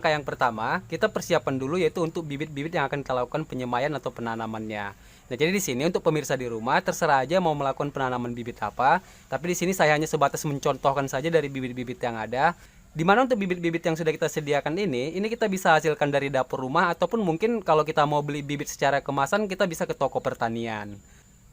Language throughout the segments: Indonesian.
Langkah yang pertama, kita persiapan dulu yaitu untuk bibit-bibit yang akan kita lakukan penyemaian atau penanamannya. Nah, jadi di sini untuk pemirsa di rumah terserah aja mau melakukan penanaman bibit apa, tapi di sini saya hanya sebatas mencontohkan saja dari bibit-bibit yang ada. Di mana untuk bibit-bibit yang sudah kita sediakan ini kita bisa hasilkan dari dapur rumah ataupun mungkin kalau kita mau beli bibit secara kemasan kita bisa ke toko pertanian.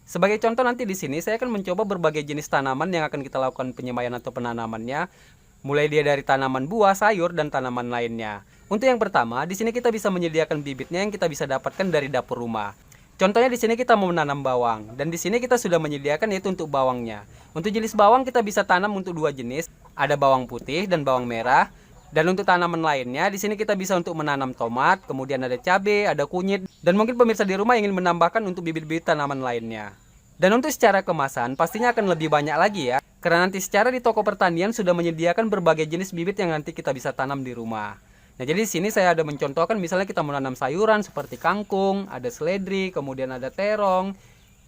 Sebagai contoh nanti di sini saya akan mencoba berbagai jenis tanaman yang akan kita lakukan penyemaian atau penanamannya. Mulai dia dari tanaman buah, sayur, dan tanaman lainnya. Untuk yang pertama, di sini kita bisa menyediakan bibitnya yang kita bisa dapatkan dari dapur rumah. Contohnya di sini kita mau menanam bawang, dan di sini kita sudah menyediakan yaitu untuk bawangnya. Untuk jenis bawang kita bisa tanam untuk dua jenis, ada bawang putih dan bawang merah. Dan untuk tanaman lainnya, di sini kita bisa untuk menanam tomat, kemudian ada cabai, ada kunyit, dan mungkin pemirsa di rumah ingin menambahkan untuk bibit-bibit tanaman lainnya. Dan untuk secara kemasan, pastinya akan lebih banyak lagi ya. Karena nanti secara di toko pertanian sudah menyediakan berbagai jenis bibit yang nanti kita bisa tanam di rumah. Nah, jadi di sini saya ada mencontohkan misalnya kita menanam sayuran seperti kangkung, ada seledri, kemudian ada terong,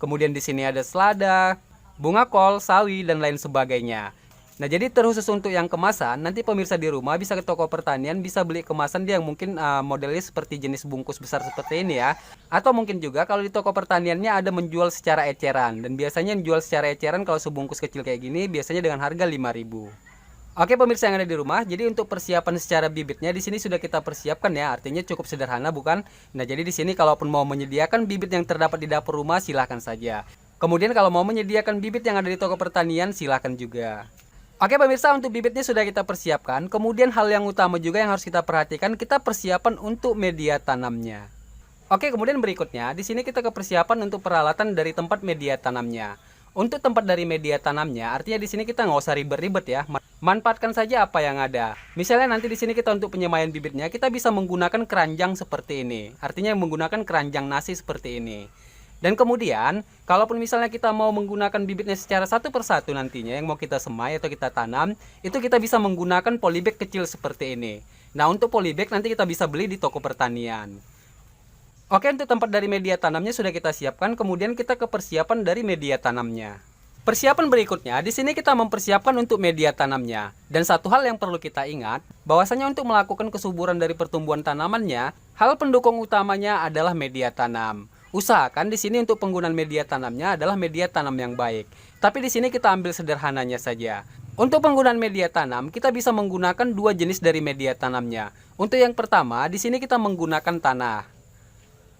kemudian di sini ada selada, bunga kol, sawi, dan lain sebagainya. Nah, jadi terkhusus untuk yang kemasan, nanti pemirsa di rumah bisa ke toko pertanian, bisa beli kemasan dia yang mungkin modelnya seperti jenis bungkus besar seperti ini ya. Atau mungkin juga kalau di toko pertaniannya ada menjual secara eceran. Dan biasanya yang jual secara eceran kalau sebungkus kecil kayak gini biasanya dengan harga 5.000. Oke pemirsa yang ada di rumah, jadi untuk persiapan secara bibitnya di sini sudah kita persiapkan ya, artinya cukup sederhana bukan? Nah, jadi di sini kalaupun mau menyediakan bibit yang terdapat di dapur rumah silahkan saja. Kemudian kalau mau menyediakan bibit yang ada di toko pertanian silahkan juga. Oke pemirsa, untuk bibitnya sudah kita persiapkan. Kemudian hal yang utama juga yang harus kita perhatikan, kita persiapan untuk media tanamnya. Oke, kemudian berikutnya di sini kita ke persiapan untuk peralatan dari tempat media tanamnya. Untuk tempat dari media tanamnya, artinya di sini kita nggak usah ribet-ribet ya. Manfaatkan saja apa yang ada. Misalnya nanti di sini kita untuk penyemaian bibitnya, kita bisa menggunakan keranjang seperti ini. Artinya menggunakan keranjang nasi seperti ini. Dan kemudian, kalaupun misalnya kita mau menggunakan bibitnya secara satu persatu nantinya yang mau kita semai atau kita tanam, itu kita bisa menggunakan polybag kecil seperti ini. Nah, untuk polybag nanti kita bisa beli di toko pertanian. Oke, untuk tempat dari media tanamnya sudah kita siapkan, kemudian kita ke persiapan dari media tanamnya. Persiapan berikutnya, di sini kita mempersiapkan untuk media tanamnya. Dan satu hal yang perlu kita ingat, bahwasanya untuk melakukan kesuburan dari pertumbuhan tanamannya, hal pendukung utamanya adalah media tanam. Usahakan di sini untuk penggunaan media tanamnya adalah media tanam yang baik. Tapi di sini kita ambil sederhananya saja. Untuk penggunaan media tanam, kita bisa menggunakan dua jenis dari media tanamnya. Untuk yang pertama, di sini kita menggunakan tanah.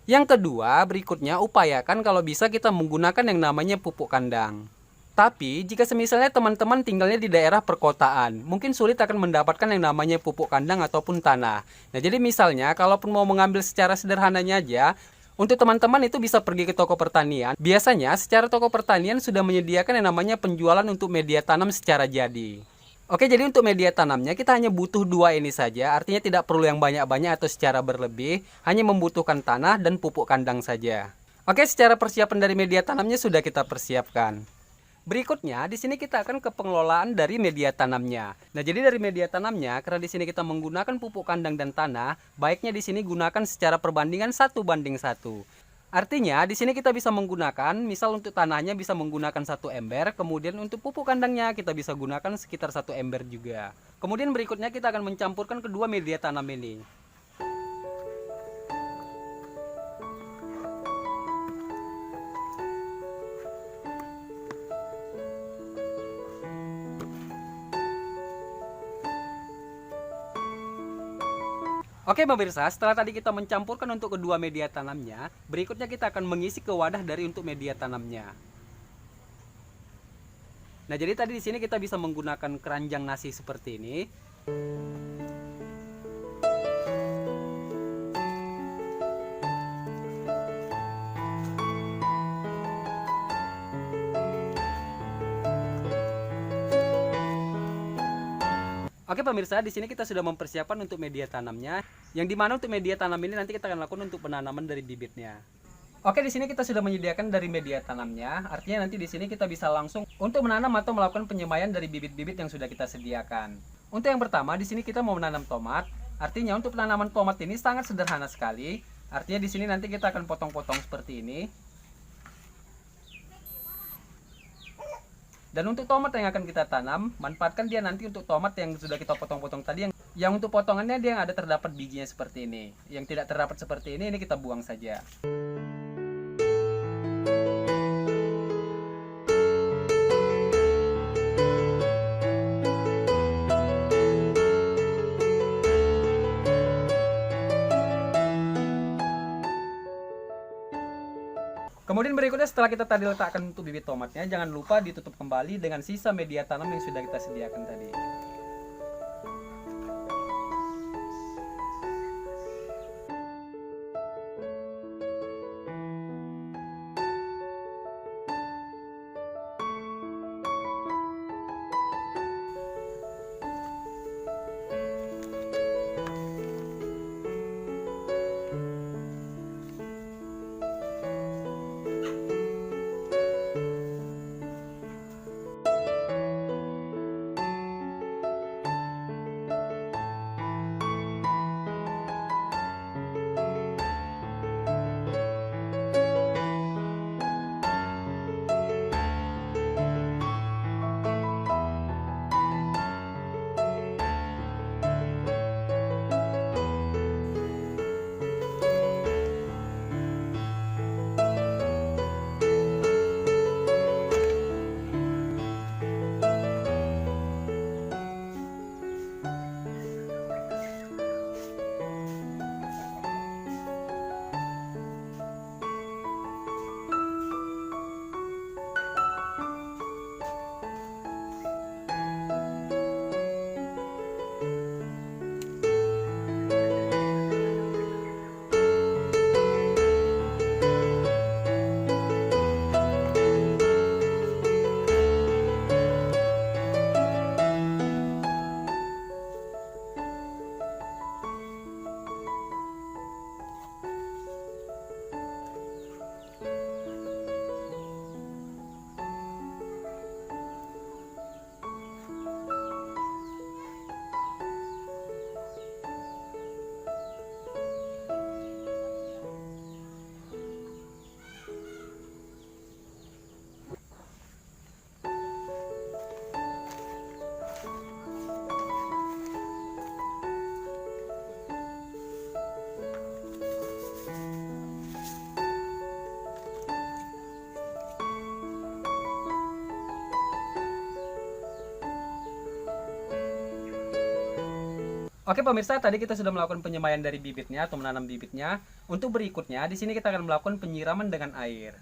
Yang kedua, berikutnya upayakan kalau bisa kita menggunakan yang namanya pupuk kandang. Tapi, jika semisalnya teman-teman tinggalnya di daerah perkotaan, mungkin sulit akan mendapatkan yang namanya pupuk kandang ataupun tanah. Nah, jadi misalnya, kalaupun mau mengambil secara sederhananya aja, untuk teman-teman itu bisa pergi ke toko pertanian. Biasanya secara toko pertanian sudah menyediakan yang namanya penjualan untuk media tanam secara jadi. Oke, jadi untuk media tanamnya kita hanya butuh dua ini saja. Artinya tidak perlu yang banyak-banyak atau secara berlebih. Hanya membutuhkan tanah dan pupuk kandang saja. Oke, secara persiapan dari media tanamnya sudah kita persiapkan. Berikutnya, di sini kita akan ke pengelolaan dari media tanamnya. Nah, jadi dari media tanamnya, karena di sini kita menggunakan pupuk kandang dan tanah, baiknya di sini gunakan secara perbandingan 1:1. Artinya, di sini kita bisa menggunakan, misal untuk tanahnya bisa menggunakan 1 ember, kemudian untuk pupuk kandangnya kita bisa gunakan sekitar 1 ember juga. Kemudian berikutnya kita akan mencampurkan kedua media tanam ini. Oke pemirsa, setelah tadi kita mencampurkan untuk kedua media tanamnya, berikutnya kita akan mengisi ke wadah dari untuk media tanamnya. Nah, jadi tadi di sini kita bisa menggunakan keranjang nasi seperti ini. Oke pemirsa, di sini kita sudah mempersiapkan untuk media tanamnya, yang dimana untuk media tanam ini nanti kita akan lakukan untuk penanaman dari bibitnya. Oke, di sini kita sudah menyediakan dari media tanamnya, artinya nanti di sini kita bisa langsung untuk menanam atau melakukan penyemaian dari bibit-bibit yang sudah kita sediakan. Untuk yang pertama, di sini kita mau menanam tomat, artinya untuk penanaman tomat ini sangat sederhana sekali. Artinya di sini nanti kita akan potong-potong seperti ini. Dan untuk tomat yang akan kita tanam, manfaatkan dia nanti untuk tomat yang sudah kita potong-potong tadi Yang untuk potongannya dia yang ada terdapat bijinya seperti ini. Yang tidak terdapat seperti ini kita buang saja. Kemudian berikutnya setelah kita tadi letakkan untuk bibit tomatnya, jangan lupa ditutup kembali dengan sisa media tanam yang sudah kita sediakan tadi. Oke pemirsa, tadi kita sudah melakukan penyemaian dari bibitnya atau menanam bibitnya. Untuk berikutnya, di sini kita akan melakukan penyiraman dengan air.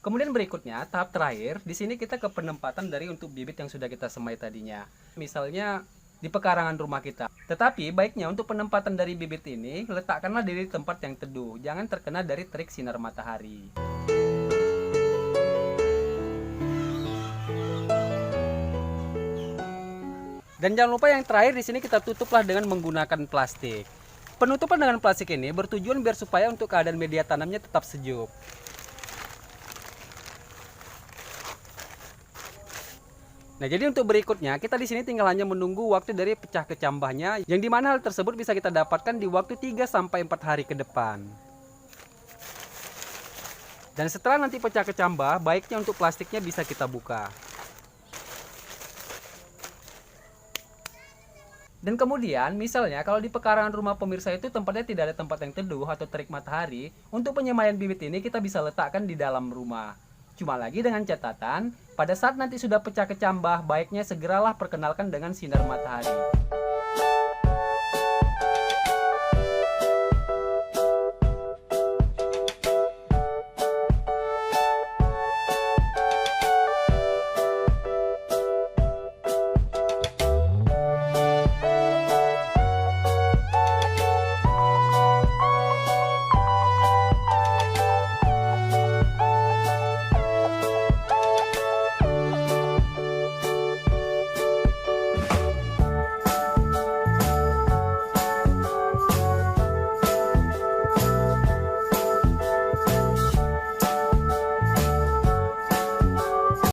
Kemudian berikutnya, tahap terakhir, di sini kita ke penempatan dari untuk bibit yang sudah kita semai tadinya. Misalnya di pekarangan rumah kita. Tetapi baiknya untuk penempatan dari bibit ini, letakkanlah di tempat yang teduh, jangan terkena dari terik sinar matahari. Dan jangan lupa yang terakhir di sini kita tutuplah dengan menggunakan plastik. Penutupan dengan plastik ini bertujuan biar supaya untuk keadaan media tanamnya tetap sejuk. Nah, jadi untuk berikutnya kita di sini tinggal hanya menunggu waktu dari pecah kecambahnya, yang dimana hal tersebut bisa kita dapatkan di waktu 3-4 hari ke depan. Dan setelah nanti pecah kecambah, baiknya untuk plastiknya bisa kita buka. Dan kemudian, misalnya kalau di pekarangan rumah pemirsa itu tempatnya tidak ada tempat yang teduh atau terik matahari, untuk penyemaian bibit ini kita bisa letakkan di dalam rumah. Cuma lagi dengan catatan, pada saat nanti sudah pecah kecambah, baiknya segeralah perkenalkan dengan sinar matahari.